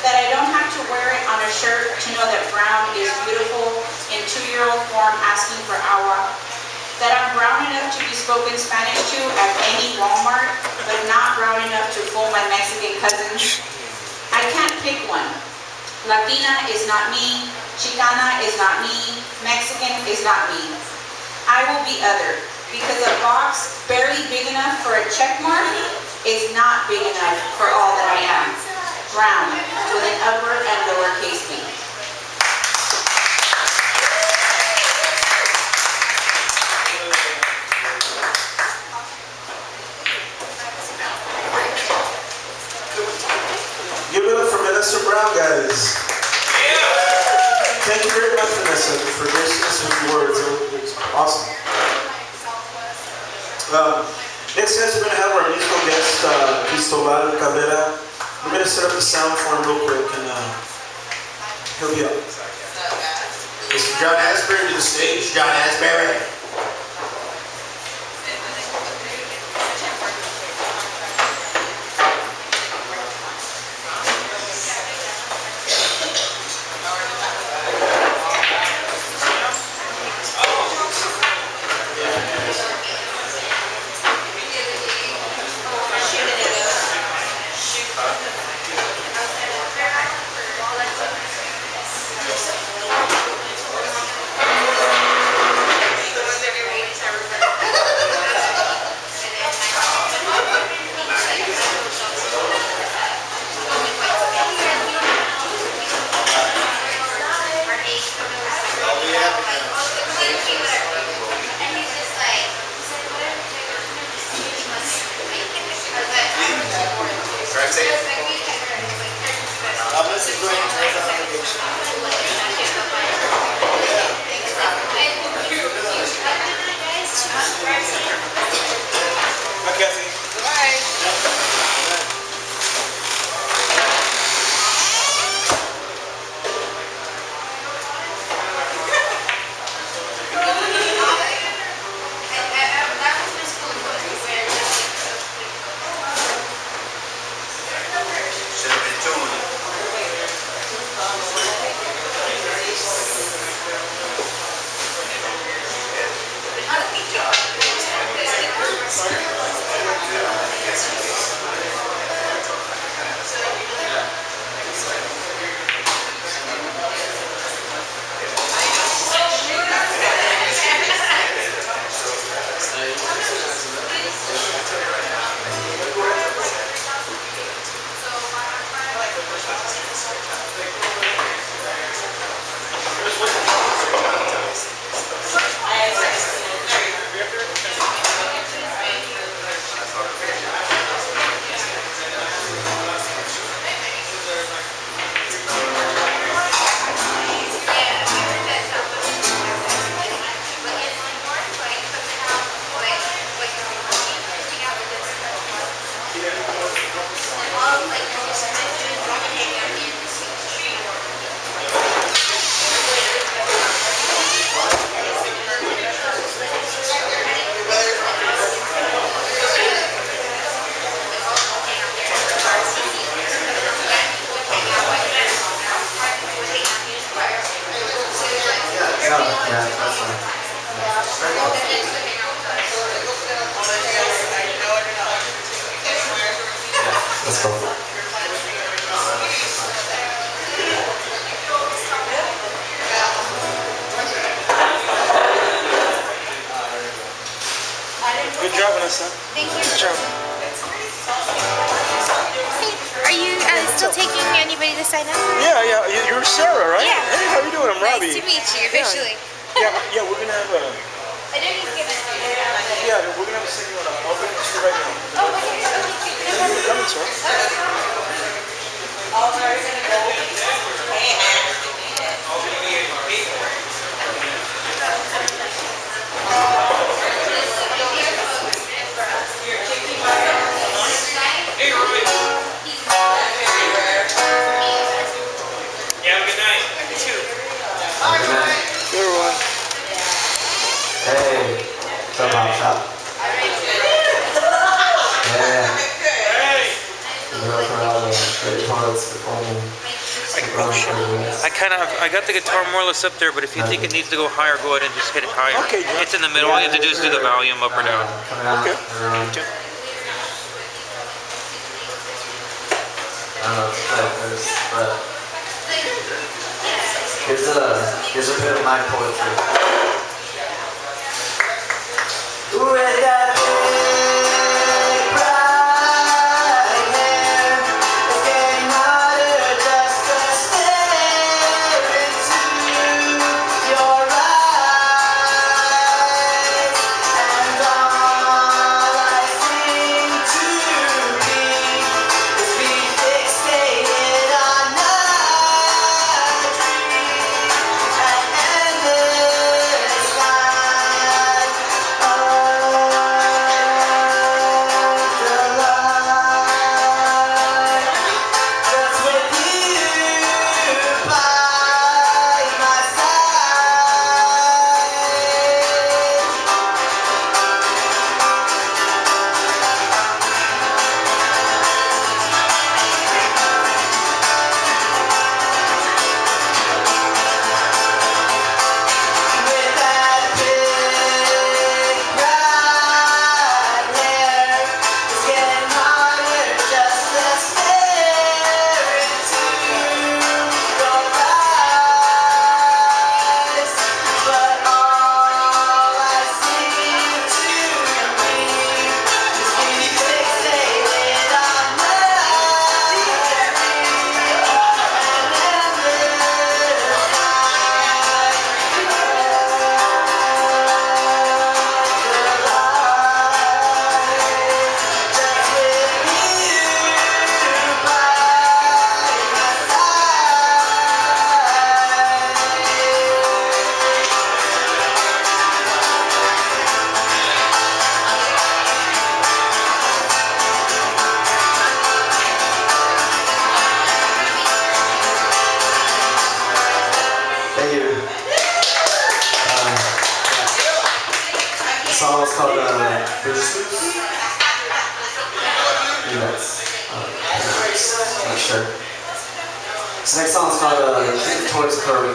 That I don't have to wear it on a shirt to know that brown is beautiful in 2-year-old form asking for agua. That I'm brown enough to be spoken Spanish to at any Walmart, but not brown enough to fool my Mexican cousins. I can't pick one. Latina is not me, Chicana is not me, Mexican is not me. I will be other. because a box barely big enough for a check mark is not big enough for all that I am. Brown, with an upper and lowercase b. Give it up for Vanessa Brown, guys. Thank you very much, Vanessa, for gracing us with your words. It's awesome. Next, guys, we're going to have our musical guest, Cristobal C. We're going to set up the sound for him real quick, and he'll be up. Mr. John Asbury to the stage. John Asbury. Let's go. Good job, Vanessa. Thank you. Good job. Hey, are you still taking anybody to sign up? Yeah. You're Sarah, right? Yeah. Hey, how you doing? I'm Robbie. Nice to meet you, officially. Yeah, we're gonna have a. I know he's gonna. Yeah, we're gonna have a segment on. I'll bring it to you right now. Oh, okay. Come in, sir. Good one. Hey, what's up, Hot Shop? Yeah. We're going for all the great parts performing. I got the guitar more or less up there, but if you think it needs to go higher, go ahead and just hit it higher. Okay, John. It's in the middle. All you have to do is do the volume up or down. Coming out, Okay. everyone. Okay. I don't know if you like this, but here's a bit of my poetry. Ooh. with that big bright hair. It's getting harder just to stare into your eyes, and all I seem to be is being fixated on night dreams and endless night of delight. Just with you by my side. With that big bright hair, it's getting harder just to stare into your eyes. But all I seem to be is being fixated on night and endless Thank you. The song is called Versus. That's, not sure. This next song is called Towards Curry.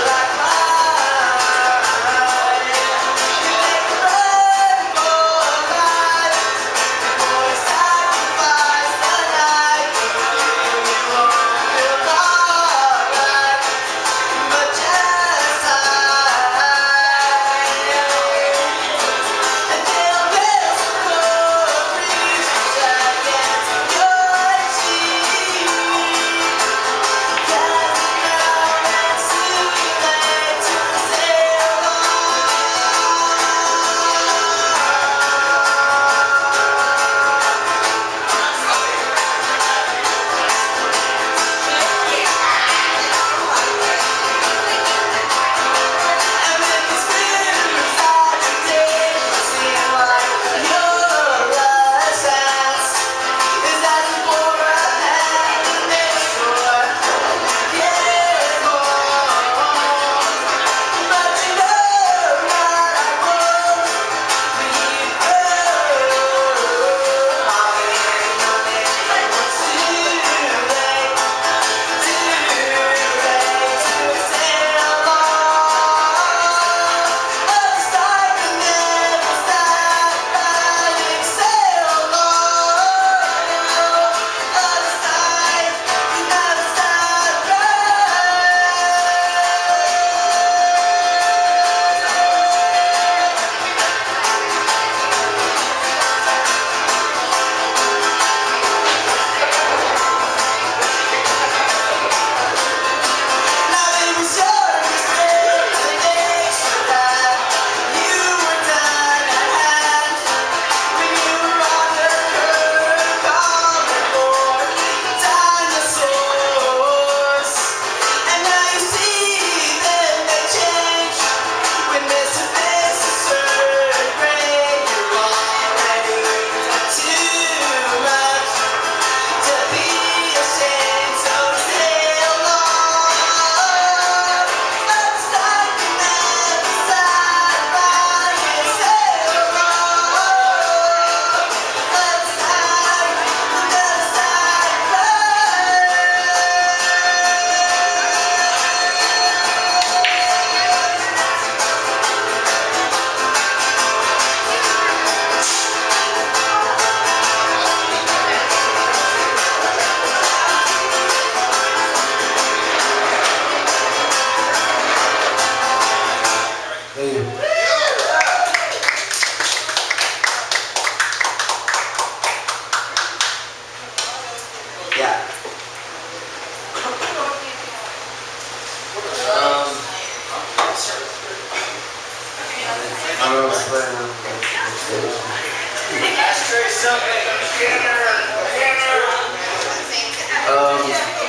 like mine.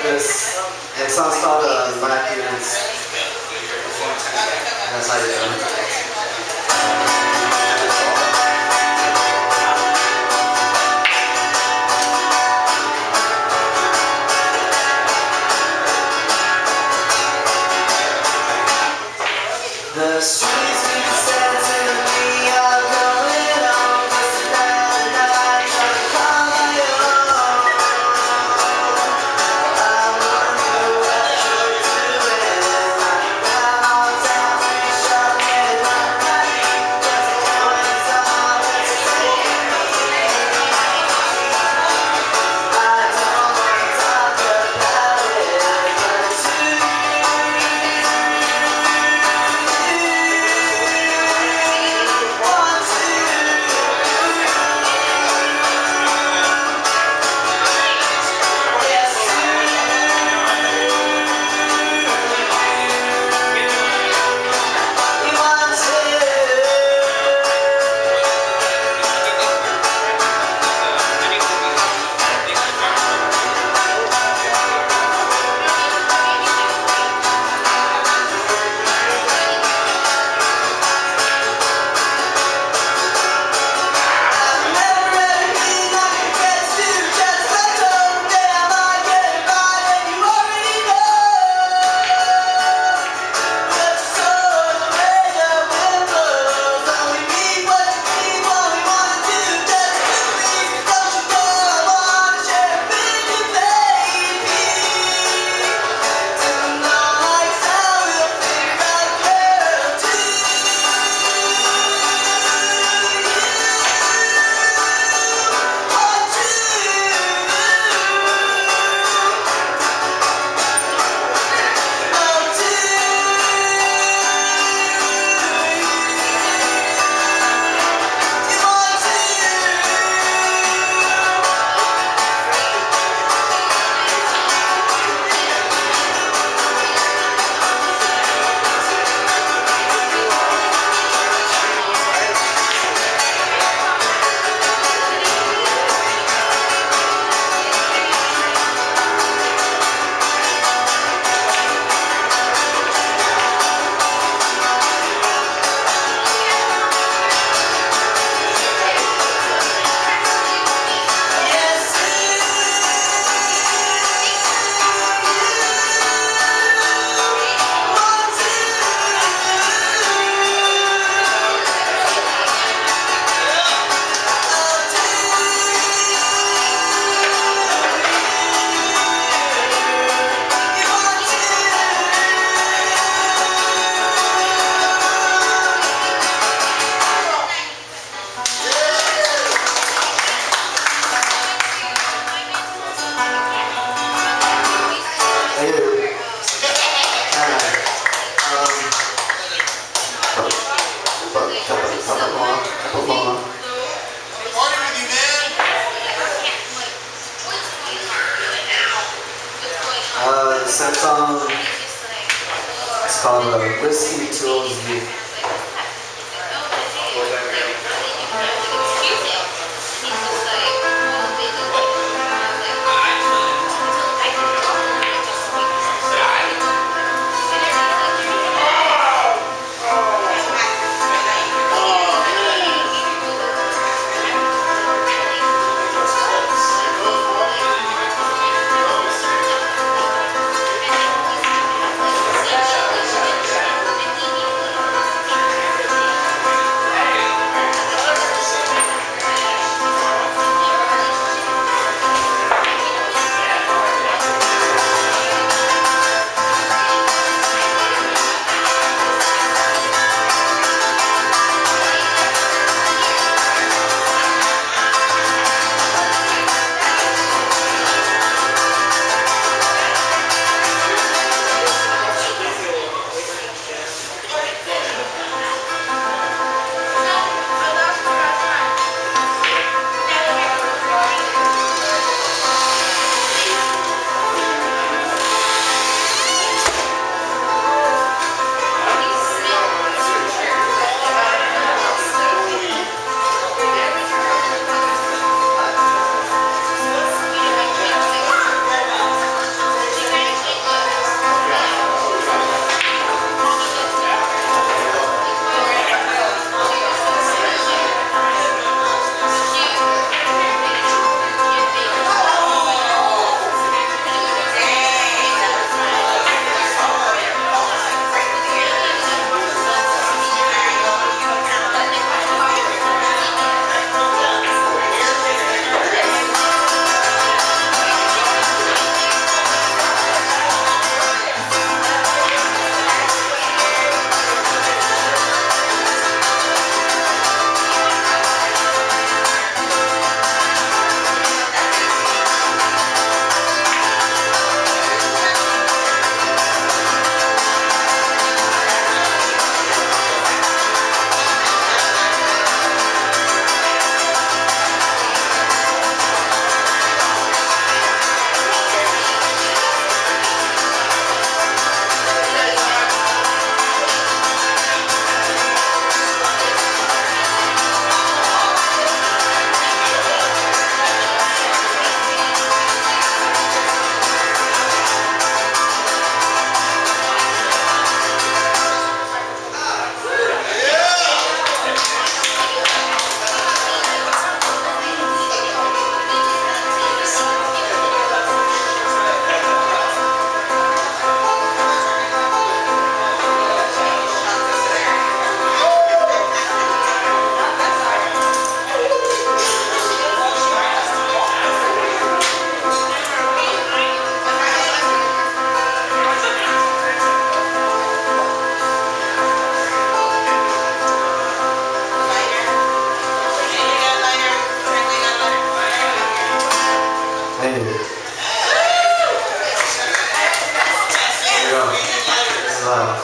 This next song's called My Appearance. That's how you do it. The streets we said to me are going on just another night trying to call my own. I wonder what you're doing. Now time we shall get my night. Just points on the street. I don't want to talk about it, but it's you. This song is called Whiskey Tools You.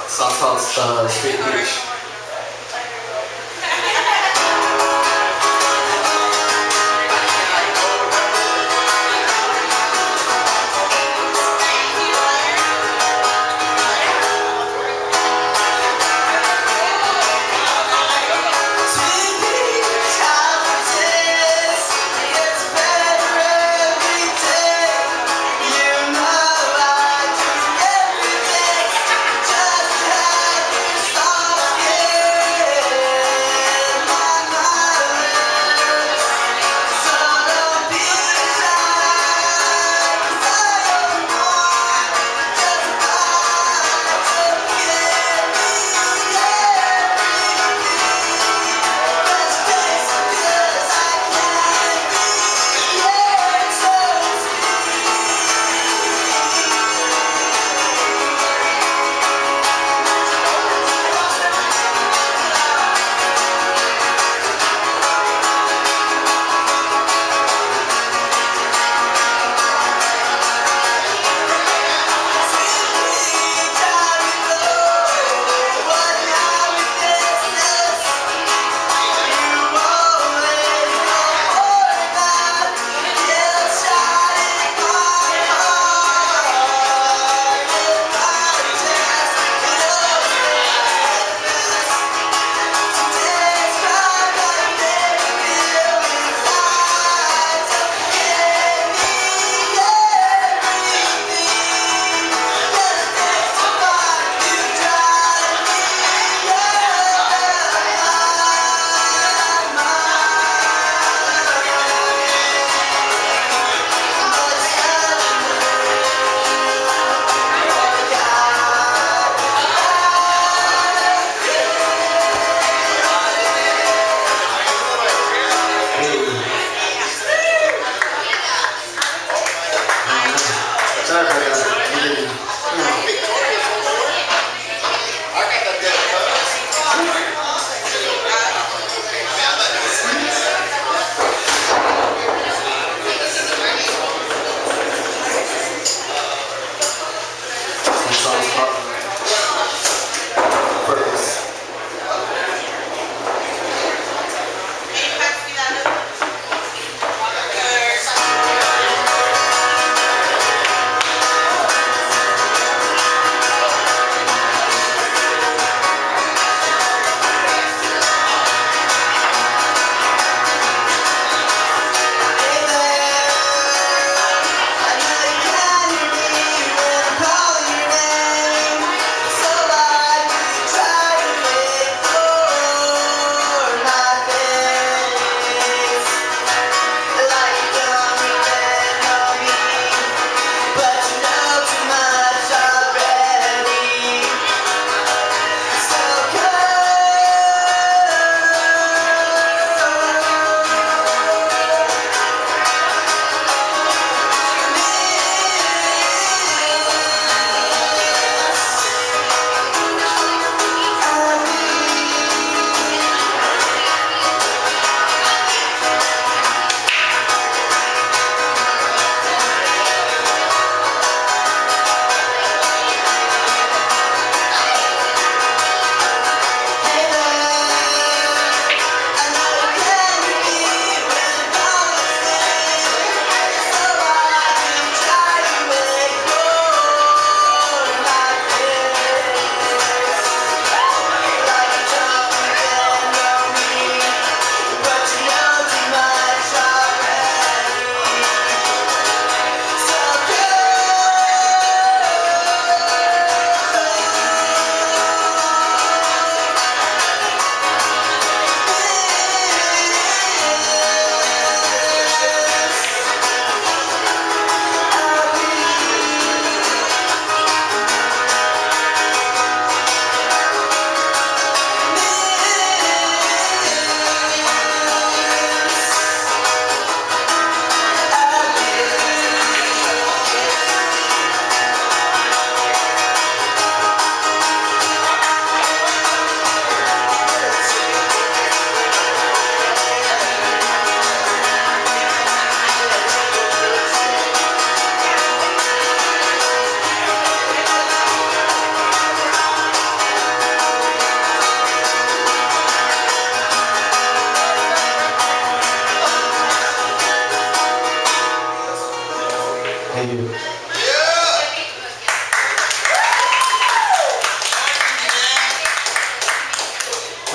song's called Sweet Peach. Just have you stop.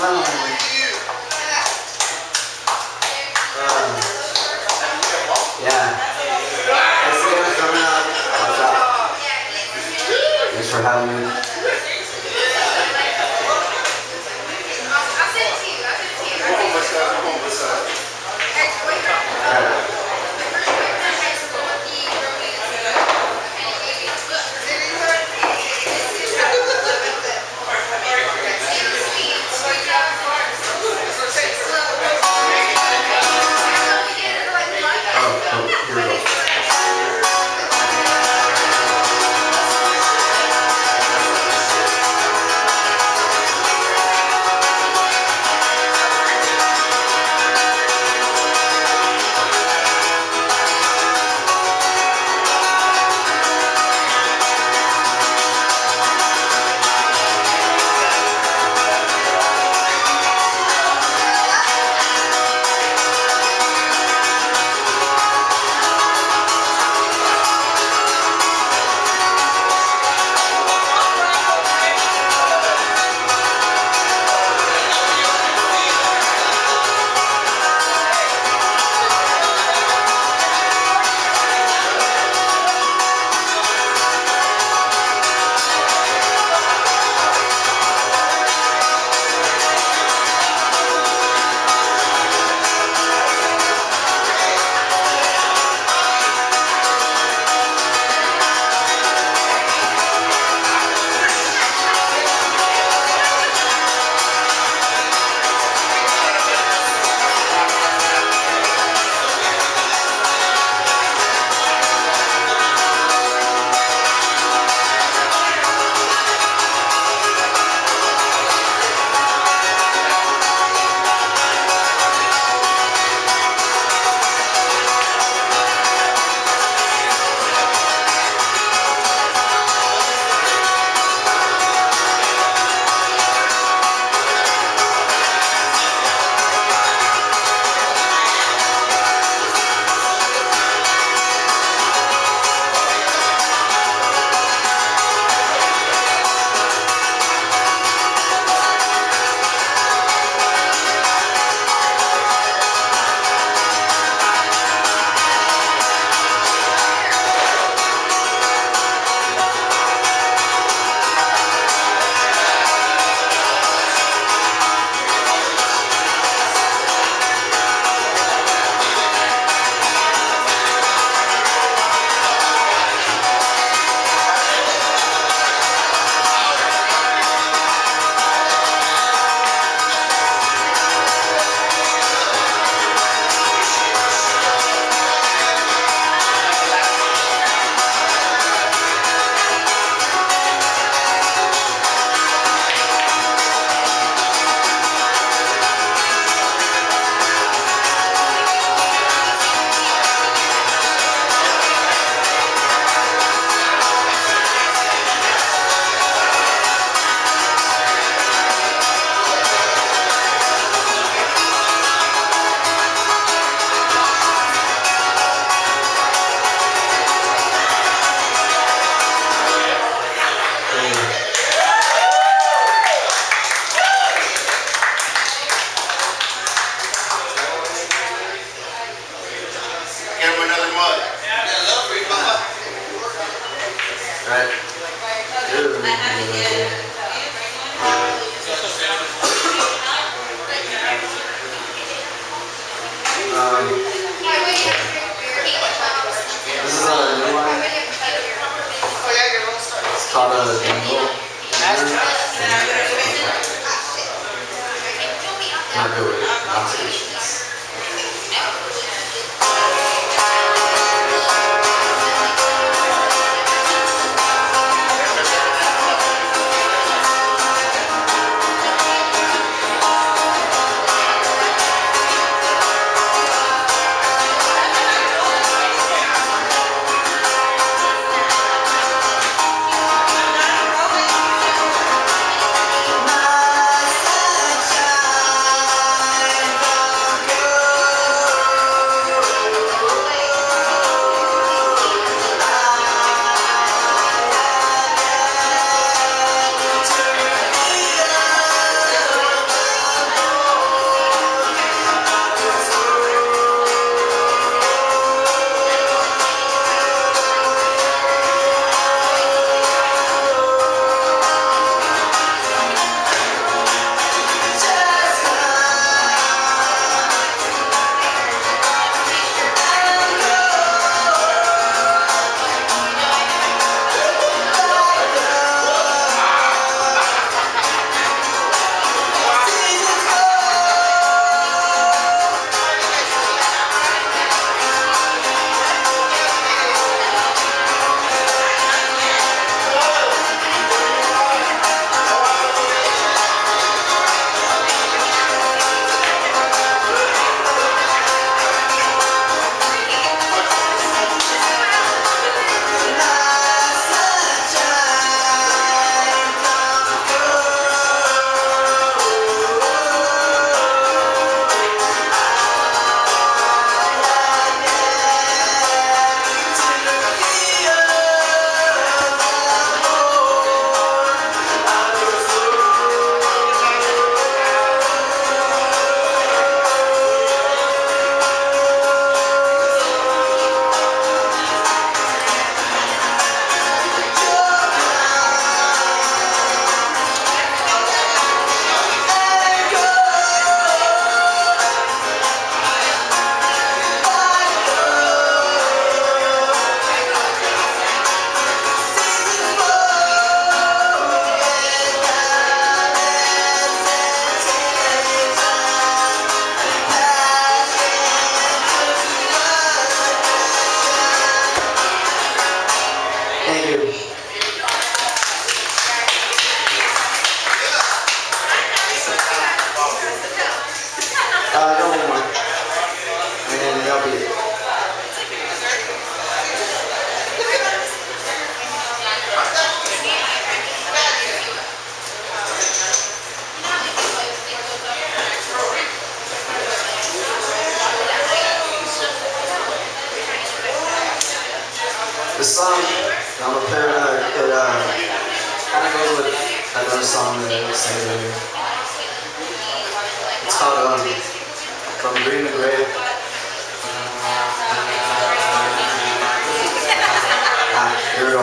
Yeah. Thanks again for coming out. What's up? Thanks for having me. My sunshine. song that I sang earlier. It's called From Green to Gray. Here we go.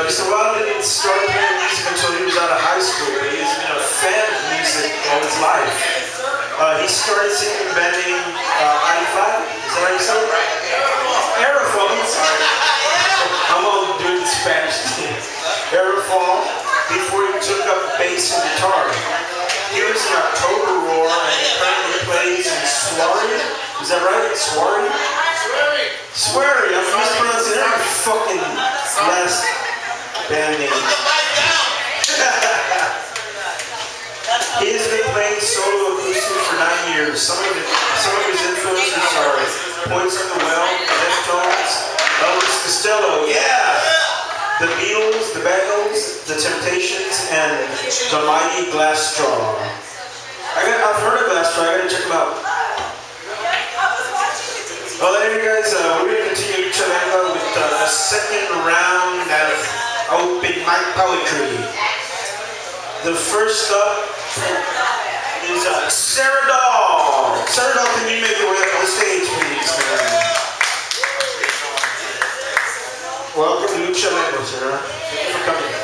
Cristobal didn't start playing music until he was out of high school, but he has been a fan of music all his life. He started singing and bending Arifat, is that how you say it? Aerophone, sorry. I'm all doing the Spanish thing. Aerophone, before he took up bass and guitar. He was in October Roar and he currently plays in Swery. Is that right? Swery? Swery, I'm mispronouncing every fucking last band name. He has been playing solo acoustic for 9 years. Some of his influences are Points on the Well, Deftones, Elvis Costello, yeah! The Beatles, the Bangles, the Temptations, and the mighty Glass Straw. I've heard of Glass Straw, I gotta check them out. Well, anyway guys, we're gonna continue Lucha Lengua with the second round of open mic poetry. The first up is Sarah Dahl. Sarah Dahl, can you make your way up to the stage, please? Welcome to Lucha, Lengua, Sarah. Thank you for coming.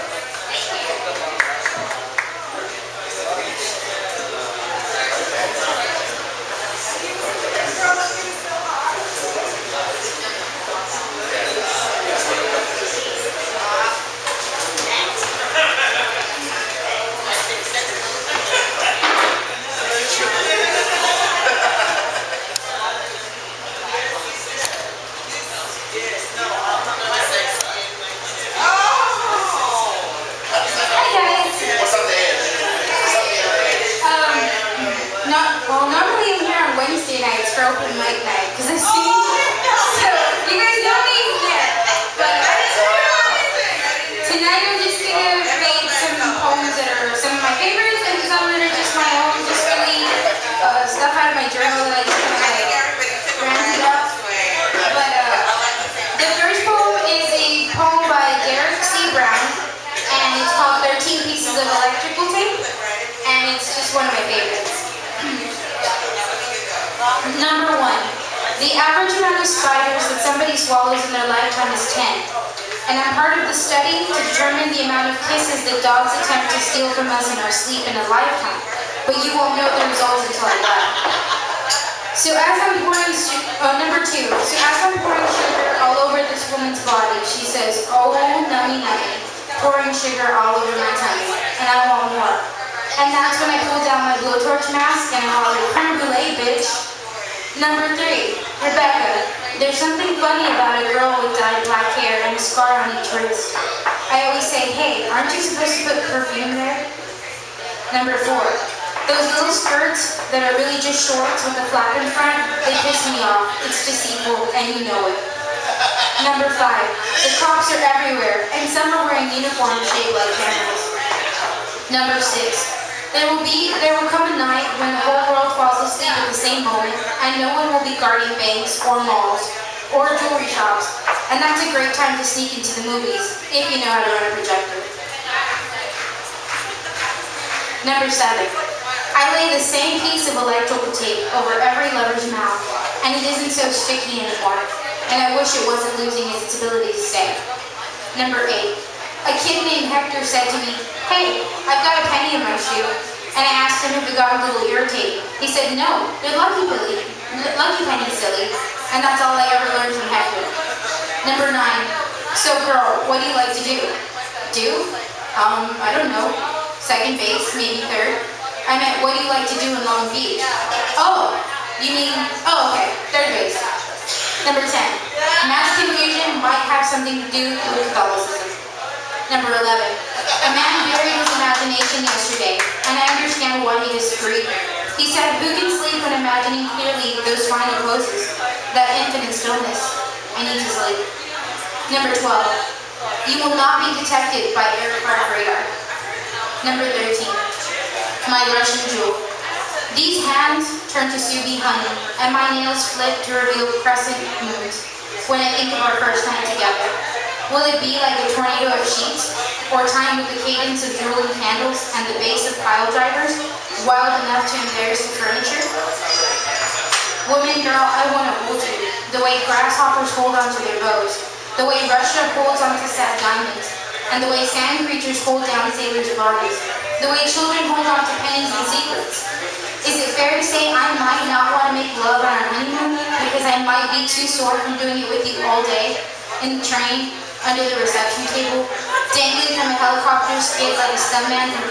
Normally I'm here on Wednesday nights for open mic night because I sing. So you guys know me yet. But tonight I'm just gonna read some poems that are some of my favorites and some that are just my own, just really stuff out of my journal that I just kind of ranted up. But the first poem is a poem by Derek C. Brown, and it's called 13 Pieces of Electrical Tape, and it's just one of my favorites. Number 1. The average amount of spiders that somebody swallows in their lifetime is 10. And I'm part of the study to determine the amount of kisses that dogs attempt to steal from us in our sleep in a lifetime. But you won't know the results until I die. So as I'm pouring number 2. So as I'm pouring sugar all over this woman's body, she says, "Oh, nummy nummy," pouring sugar all over my tummy, and I want more. And that's when I pull down my blowtorch mask and I holler, "Creme brulee, bitch." Number 3, Rebecca. There's something funny about a girl with dyed black hair and a scar on each wrist. I always say, "Hey, aren't you supposed to put perfume there?" Number 4, those little skirts that are really just shorts with a flap in front, they piss me off. It's deceitful, and you know it. Number 5, the cops are everywhere, and some are wearing uniforms shaped like cameras. Number 6, there will come a night when the whole world falls asleep at the same moment, and no one will be guarding banks or malls or jewelry shops, and that's a great time to sneak into the movies, if you know how to run a projector. Number 7, I lay the same piece of electrical tape over every lover's mouth, and it isn't so sticky anymore, and I wish it wasn't losing its ability to stay. Number 8, a kid named Hector said to me, "Hey, I've got a penny in my shoe," and I asked him if it got a little irritated. He said, "No, you're lucky, Billy. Lucky penny, silly." And that's all I ever learned from Hector. Number 9, so girl, what do you like to do? I don't know. Second base, maybe third. I meant, what do you like to do in Long Beach? Oh, you mean, okay, third base. Number 10, mass confusion might have something to do with Catholicism. Number 11, a man buried his imagination yesterday, and I understand why he disagreed. He said, "Who can sleep when imagining clearly those final poses, that infinite stillness? I need to sleep." Number 12, you will not be detected by aircraft radar. Number 13, my Russian jewel. These hands turn to Subi honey, and my nails flip to reveal crescent moons when I think of our first night together. Will it be like a tornado of sheets, or time with the cadence of drooling candles and the bass of pile drivers, wild enough to embarrass the furniture? Woman, girl, I want to hold you, the way grasshoppers hold onto their bows, the way Russia holds onto sad diamonds, and the way sand creatures hold down sailors' bodies, the way children hold on to pennies and secrets. Is it fair to say I might not want to make love on our honeymoon because I might be too sore from doing it with you all day, in the train, under the reception table, dangling from a helicopter skid like a stuntman from